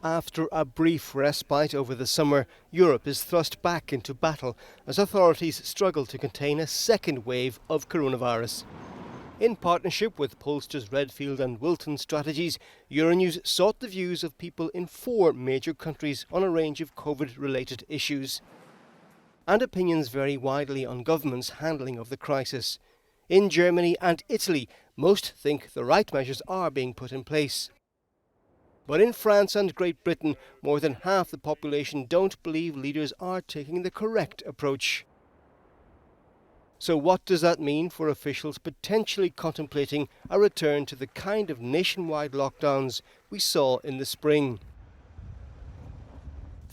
After a brief respite over the summer, Europe is thrust back into battle as authorities struggle to contain a second wave of coronavirus. In partnership with pollsters Redfield and Wilton Strategies, Euronews sought the views of people in 4 major countries on a range of COVID-related issues. And opinions vary widely on governments' handling of the crisis. In Germany and Italy, most think the right measures are being put in place. But in France and Great Britain, more than half the population don't believe leaders are taking the correct approach. So what does that mean for officials potentially contemplating a return to the kind of nationwide lockdowns we saw in the spring?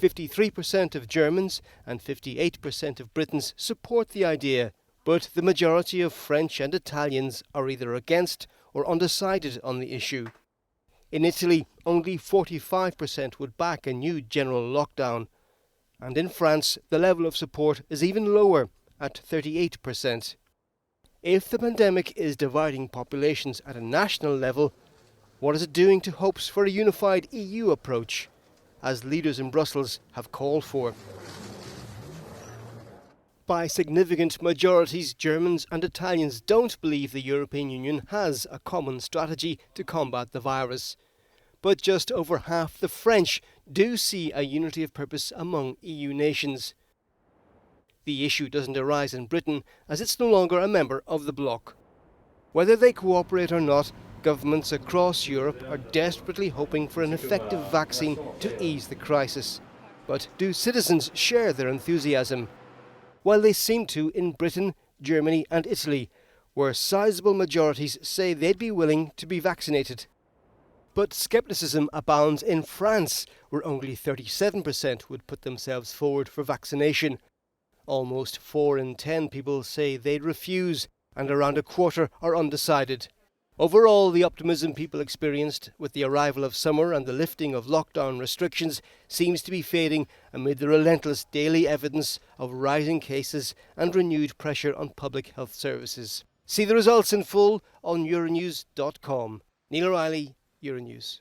53% of Germans and 58% of Britons support the idea, but the majority of French and Italians are either against or undecided on the issue. In Italy, only 45% would back a new general lockdown. And in France, the level of support is even lower, at 38%. If the pandemic is dividing populations at a national level, what is it doing to hopes for a unified EU approach, as leaders in Brussels have called for? By significant majorities, Germans and Italians don't believe the European Union has a common strategy to combat the virus. But just over half the French do see a unity of purpose among EU nations. The issue doesn't arise in Britain, as it's no longer a member of the bloc. Whether they cooperate or not, governments across Europe are desperately hoping for an effective vaccine to ease the crisis. But do citizens share their enthusiasm? While they seem to in Britain, Germany and Italy, where sizable majorities say they'd be willing to be vaccinated. But scepticism abounds in France, where only 37% would put themselves forward for vaccination. Almost 4 in 10 people say they'd refuse, and around a quarter are undecided. Overall, the optimism people experienced with the arrival of summer and the lifting of lockdown restrictions seems to be fading amid the relentless daily evidence of rising cases and renewed pressure on public health services. See the results in full on Euronews.com. Neil O'Reilly, Euronews.